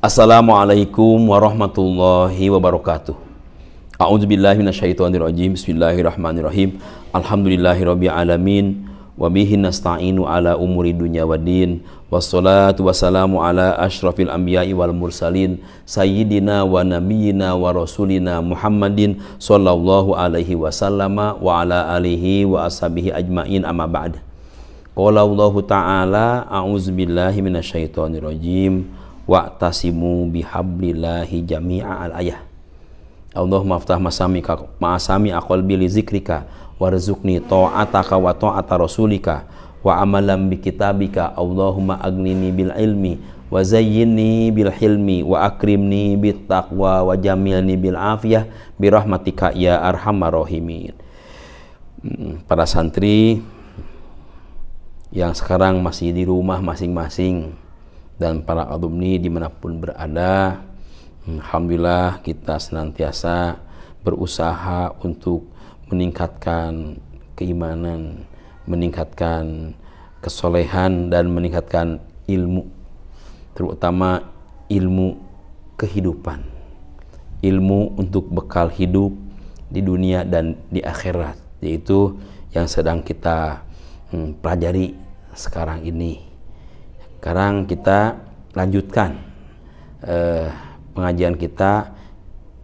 Assalamualaikum warahmatullahi wabarakatuh. A'udzubillahi minasyaitonirrajim. Bismillahirrahmanirrahim. Alhamdulillahirabbil alamin wa bihi nasta'inu ala umuri dunya waddin. Wassalatu wassalamu ala asyrafil anbiya'i wal mursalin sayyidina wa nabiyyina wa rasulina Muhammadin sallallahu alaihi wasallama wa ala alihi wa ashabihi ajmain, amma ba'd. Qala Allahu ta'ala a'udzubillahi minasyaitonirrajim wa'tasimu bihablillahi jami'a al-ayah. Allahumma aftah ma'asami aqalbi li zikrika warzuqni ta'ataka wa ta'ata rasulika wa amalan bi kitabika. Allahumma agnini bil ilmi wa zayyinni bil hilmi wa akrimni bit taqwa wa jamilni bil afiyah bi rahmatika ya arhamar rahimin. Para santri yang sekarang masih di rumah masing-masing dan para alumni dimanapun berada, alhamdulillah kita senantiasa berusaha untuk meningkatkan keimanan, meningkatkan kesolehan dan meningkatkan ilmu, terutama ilmu kehidupan, ilmu untuk bekal hidup di dunia dan di akhirat, yaitu yang sedang kita pelajari sekarang ini. Sekarang kita lanjutkan pengajian kita,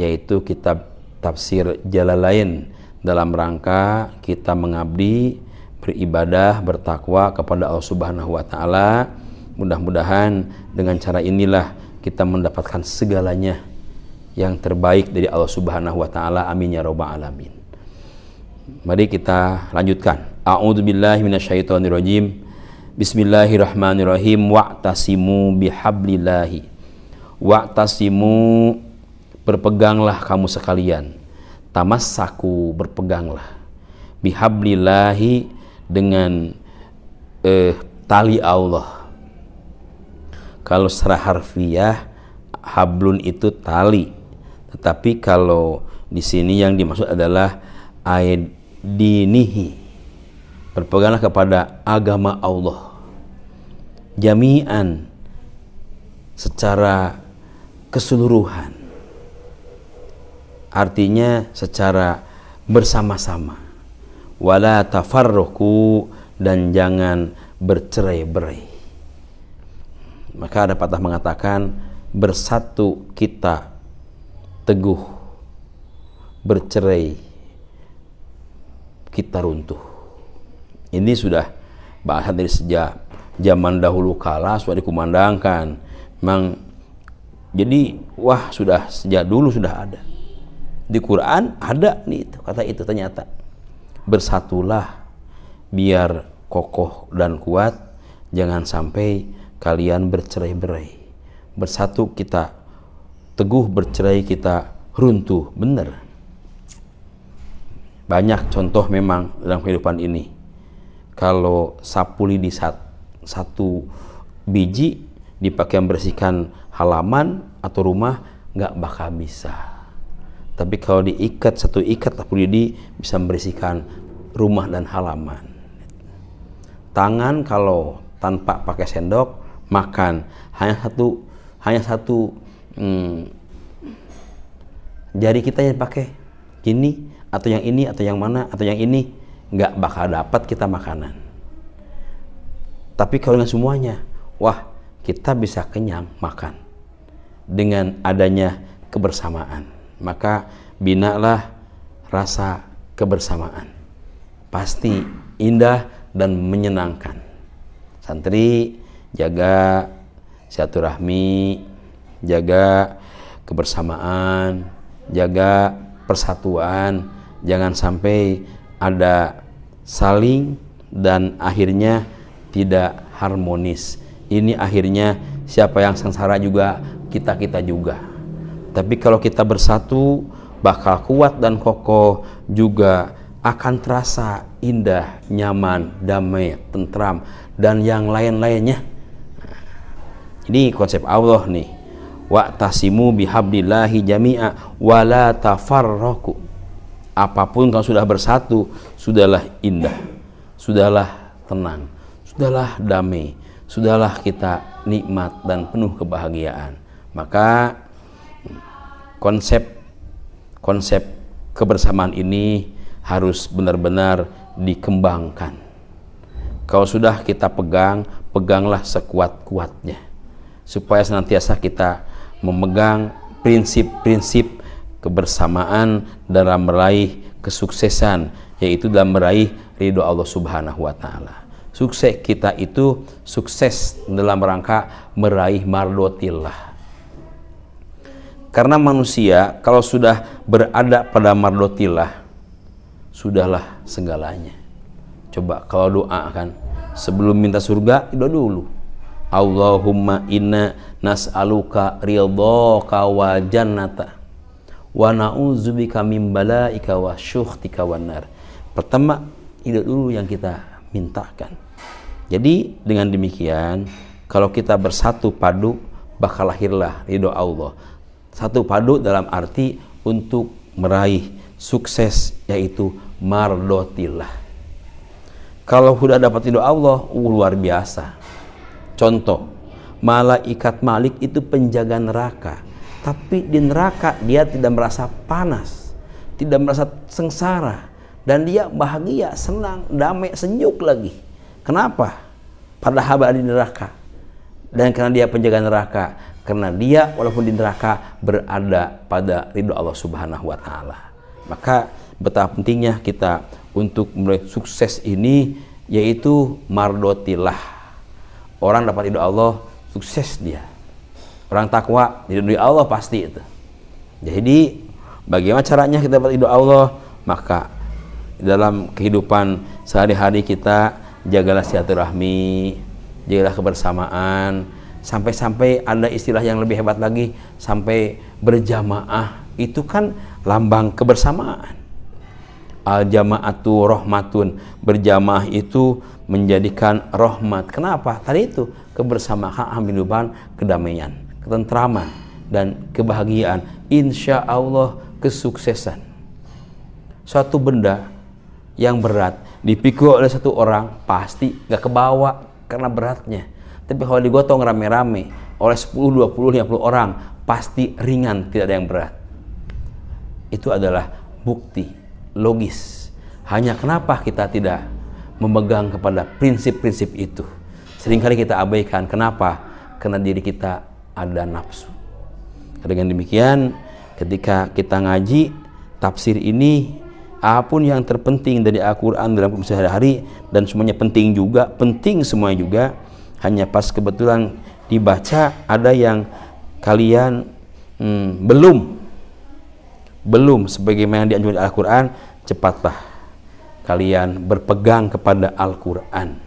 yaitu kitab tafsir Jalalain, dalam rangka kita mengabdi, beribadah, bertakwa kepada Allah Subhanahu wa Ta'ala. Mudah-mudahan dengan cara inilah kita mendapatkan segalanya yang terbaik dari Allah Subhanahu wa Ta'ala. Amin ya rabbal alamin. Mari kita lanjutkan. A'udzubillahi minasyaitonirrajim. Bismillahirrahmanirrahim. Wa'tasimu bihablillahi. Wa'tasimu, berpeganglah kamu sekalian. Tamassaku, berpeganglah. Bihablillahi, dengan tali Allah. Kalau secara harfiah hablun itu tali, tetapi kalau di sini yang dimaksud adalah aidinihi, berpeganglah kepada agama Allah jami'an, secara keseluruhan, artinya secara bersama-sama. Wala tafarruqu, dan jangan bercerai-berai. Maka ada patah mengatakan, bersatu kita teguh, bercerai kita runtuh. Ini sudah bahasa dari sejak zaman dahulu kala sudah dikumandangkan. Memang jadi sudah sejak dulu sudah ada. Di Quran ada nih itu, kata itu ternyata. Bersatulah biar kokoh dan kuat, jangan sampai kalian bercerai-berai. Bersatu kita teguh, bercerai kita runtuh. Benar. Banyak contoh memang dalam kehidupan ini. Kalau sapu lidi satu biji dipakai membersihkan halaman atau rumah, nggak bakal bisa. Tapi kalau diikat satu ikat sapu lidi bisa membersihkan rumah dan halaman. Tangan kalau tanpa pakai sendok makan, hanya satu jari kita yang pakai ini atau yang ini atau yang mana atau yang ini, nggak bakal dapat kita makanan. Tapi kalau dengan semuanya, kita bisa kenyang makan dengan adanya kebersamaan. Maka binalah rasa kebersamaan, pasti indah dan menyenangkan. Santri, jaga silaturahmi, jaga kebersamaan, jaga persatuan. Jangan sampai ada saling dan akhirnya tidak harmonis. Ini akhirnya siapa yang sengsara juga kita juga. Tapi kalau kita bersatu, bakal kuat dan kokoh, juga akan terasa indah, nyaman, damai, tentram, dan yang lain-lainnya. Ini konsep Allah nih. Wa'tasimu bihablillahi jami'a wala tafarraqu. Apapun kalau sudah bersatu, sudahlah indah, sudahlah tenang, sudahlah damai, sudahlah kita nikmat dan penuh kebahagiaan. Maka konsep kebersamaan ini harus benar-benar dikembangkan. Kalau sudah kita pegang, peganglah sekuat-kuatnya, supaya senantiasa kita memegang prinsip-prinsip kebersamaan dalam meraih kesuksesan, yaitu dalam meraih ridho Allah Subhanahu wa Ta'ala. Sukses kita itu sukses dalam rangka meraih mardotillah. Karena manusia kalau sudah berada pada mardotillah, sudahlah segalanya. Coba kalau doa kan, sebelum minta surga, doa dulu. Allahumma inna nas'aluka ridhaka wa jannata wa na'udzubika min balaika wa syukhtika wan nar. Pertama, itu dulu yang kita mintakan. Jadi dengan demikian, kalau kita bersatu padu, bakal lahirlah ridho Allah. Satu padu dalam arti untuk meraih sukses, yaitu mardotillah. Kalau sudah dapat ridho Allah, luar biasa. Contoh, malaikat Malik itu penjaga neraka, tapi di neraka dia tidak merasa panas, tidak merasa sengsara, dan dia bahagia, senang, damai, senyuk lagi. Kenapa? Padahal berada di neraka. Dan karena dia penjaga neraka, karena dia walaupun di neraka berada pada ridho Allah Subhanahu wa Ta'ala. Maka betapa pentingnya kita untuk meraih sukses ini, yaitu mardotillah. Orang dapat ridho Allah, sukses dia. Orang takwa diridhoi Allah pasti itu. Jadi bagaimana caranya kita dapat ridho Allah? Maka dalam kehidupan sehari-hari kita jagalah silaturahmi, jagalah kebersamaan, sampai-sampai ada istilah yang lebih hebat lagi, sampai berjamaah. Itu kan lambang kebersamaan. Al-jama'atu rahmatun, berjamaah itu menjadikan rahmat. Kenapa? Tadi itu kebersamaan menunjukkan kedamaian, ketentraman, dan kebahagiaan. Insya Allah kesuksesan. Suatu benda yang berat dipikul oleh satu orang pasti gak kebawa karena beratnya. Tapi kalau digotong rame-rame oleh 10, 20, 50 orang pasti ringan, tidak ada yang berat. Itu adalah bukti logis. Hanya kenapa kita tidak memegang kepada prinsip-prinsip itu? Seringkali kita abaikan. Kenapa? Karena diri kita ada nafsu. Dengan demikian, ketika kita ngaji tafsir ini, apapun yang terpenting dari Al-Quran dalam kehidupan sehari-hari, dan semuanya penting juga, penting semuanya juga, hanya pas kebetulan dibaca ada yang kalian belum sebagaimana dianjurkan Al-Quran, cepatlah kalian berpegang kepada Al-Quran,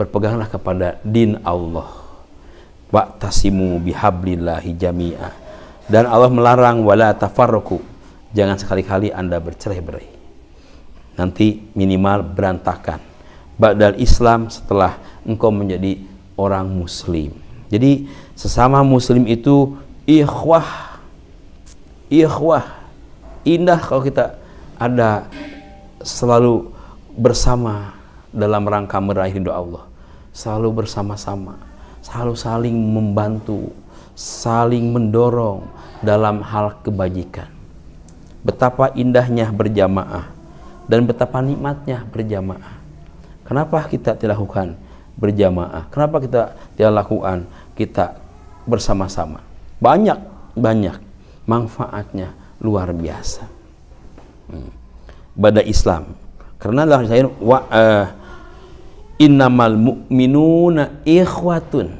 berpeganglah kepada din Allah. Wa'tasimu bihablillahi jami'a. Dan Allah melarang wala tafarruqu, jangan sekali-kali Anda bercerai-berai, nanti minimal berantakan. Ba'dal Islam, setelah engkau menjadi orang muslim. Jadi sesama muslim itu ikhwah. Indah kalau kita ada selalu bersama dalam rangka meraih ridho Allah, selalu bersama-sama, selalu saling membantu, saling mendorong dalam hal kebajikan. Betapa indahnya berjamaah dan betapa nikmatnya berjamaah. Kenapa kita tidak lakukan berjamaah? Kenapa kita tidak lakukan kita bersama-sama? Banyak manfaatnya, luar biasa. Pada Islam, karena dalam saya innamal mu'minuna ikhwatun.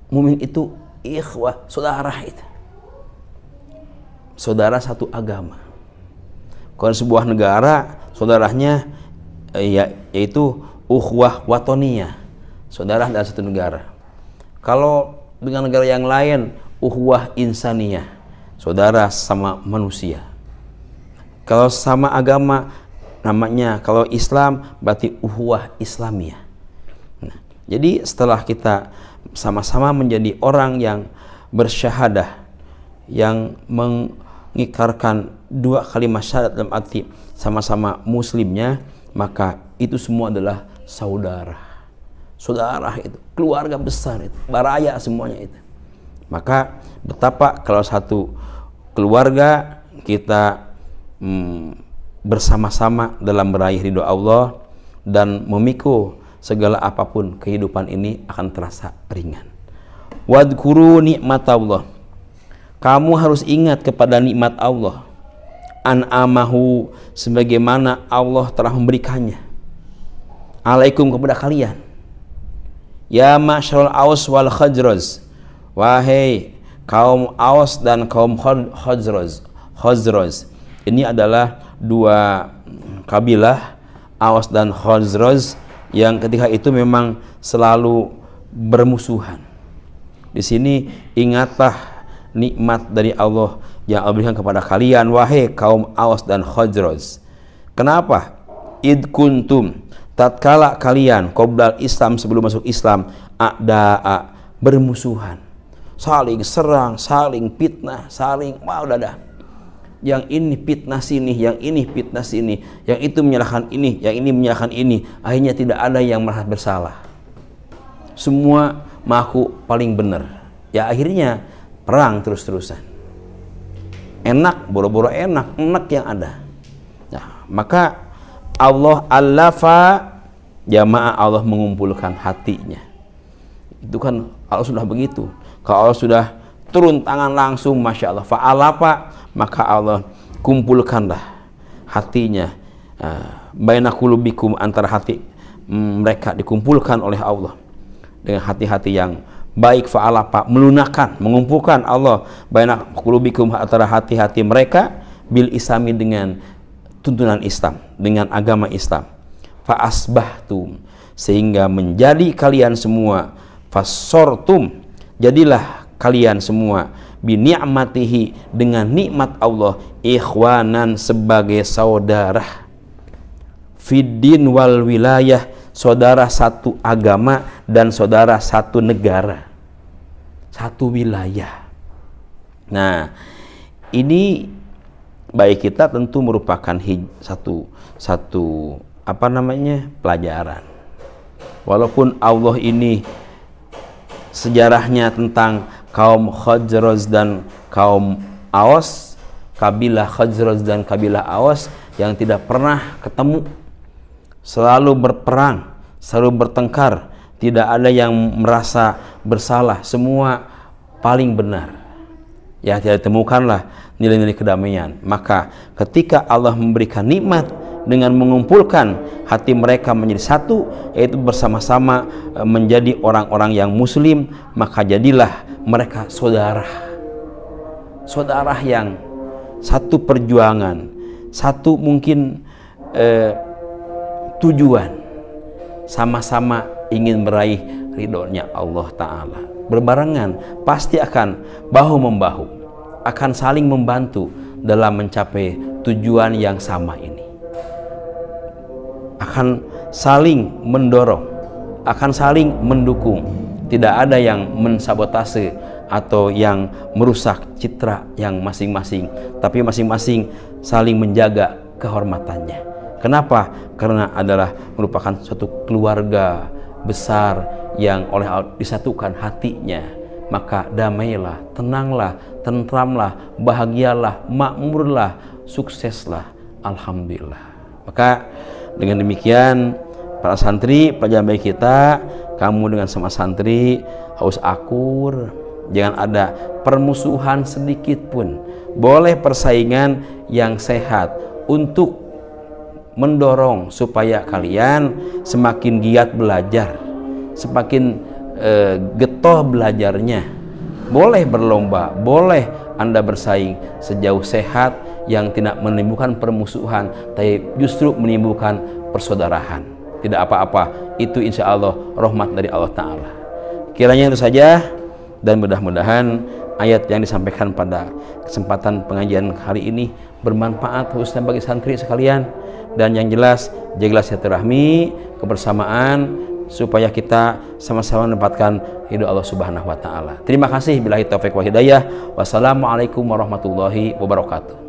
Mu'min itu ikhwah, saudara itu. Saudara satu agama. Kalau sebuah negara, saudaranya yaitu ukhuwah watoniyah, saudara dalam satu negara. Kalau dengan negara yang lain, ukhuwah insaniyah, saudara sama manusia. Kalau sama agama, namanya kalau Islam berarti ukhuwah islamiyah. Nah, jadi setelah kita sama-sama menjadi orang yang bersyahadah, yang mengikrarkan dua kalimat syahadat dalam arti sama-sama muslimnya, maka itu semua adalah saudara. Saudara itu, keluarga besar itu, baraya semuanya itu. Maka betapa kalau satu keluarga kita bersama-sama dalam meraih ridho Allah dan memikul segala apapun kehidupan ini akan terasa ringan. Wadhkuru nikmatallah. Kamu harus ingat kepada nikmat Allah. An'amahu, sebagaimana Allah telah memberikannya alaikum, kepada kalian. Ya ma'syarul Aus wal Khazraj, wahai kaum Aus dan kaum Khazraj. Ini adalah dua kabilah, Aus dan Khazraj, yang ketika itu memang selalu bermusuhan. Di sini ingatlah nikmat dari Allah yang Allah berikan kepada kalian, wahai kaum Aus dan Khazraj. Kenapa? Id kuntum, tatkala kalian qoblal Islam, sebelum masuk Islam, a'da'a, bermusuhan, saling serang, saling fitnah, saling udah. Yang ini fitnah sini, yang ini fitnah sini, yang itu menyalahkan ini, yang ini menyalahkan ini. Akhirnya tidak ada yang merasa bersalah. Semua mengaku paling benar. Ya akhirnya perang terus-terusan. Enak, boro-boro enak yang ada. Nah, maka Allah allafa, jamaah, Allah mengumpulkan hatinya. Itu kan Allah sudah begitu. Kalau Allah sudah turun tangan langsung, masya Allah, fa'alafa, maka Allah kumpulkanlah hatinya. Baina qulubikum, antara hati mereka dikumpulkan oleh Allah dengan hati-hati yang baik. Fa'alafa, melunakkan, mengumpulkan Allah baina qulubikum, antara hati-hati mereka, bil islami, dengan tuntunan Islam, dengan agama Islam. Fa'asbahtum, sehingga menjadi kalian semua, fasortum, jadilah kalian semua, bini'matihi, dengan nikmat Allah, ikhwanan, sebagai saudara, fiddin wal wilayah, saudara satu agama dan saudara satu negara, satu wilayah. Nah, ini baik kita tentu merupakan satu pelajaran. Walaupun Allah ini sejarahnya tentang kaum Khazraj dan kaum Aus, kabilah Khazraj dan kabilah Aus yang tidak pernah ketemu, selalu berperang, selalu bertengkar, tidak ada yang merasa bersalah, semua paling benar. Ya, tidak ditemukanlah nilai-nilai kedamaian. Maka ketika Allah memberikan nikmat dengan mengumpulkan hati mereka menjadi satu, yaitu bersama-sama menjadi orang-orang yang muslim, maka jadilah mereka saudara yang satu perjuangan, satu mungkin tujuan, sama-sama ingin meraih ridhonya Allah Ta'ala. Berbarengan, pasti akan bahu-membahu, akan saling membantu dalam mencapai tujuan yang sama ini, akan saling mendorong, akan saling mendukung. Tidak ada yang mensabotase atau yang merusak citra yang masing-masing, tapi masing-masing saling menjaga kehormatannya. Kenapa? Karena adalah merupakan suatu keluarga besar yang oleh Allah disatukan hatinya. Maka damailah, tenanglah, tentramlah, bahagialah, makmurlah, sukseslah. Alhamdulillah. Maka dengan demikian, para santri, pelajaran baik kita, kamu dengan sama santri harus akur, jangan ada permusuhan sedikit pun. Boleh persaingan yang sehat untuk mendorong supaya kalian semakin giat belajar, semakin getah belajarnya. Boleh berlomba, boleh Anda bersaing sejauh sehat yang tidak menimbulkan permusuhan, tapi justru menimbulkan persaudaraan. Tidak apa-apa, itu insya Allah rahmat dari Allah Ta'ala. Kiranya itu saja, dan mudah-mudahan ayat yang disampaikan pada kesempatan pengajian hari ini bermanfaat khususnya bagi santri sekalian. Dan yang jelas, jagalah silaturahmi, kebersamaan, supaya kita sama-sama mendapatkan ridho Allah Subhanahu wa Ta'ala. Terima kasih. Billahi taufiq wa hidayah. Wassalamualaikum warahmatullahi wabarakatuh.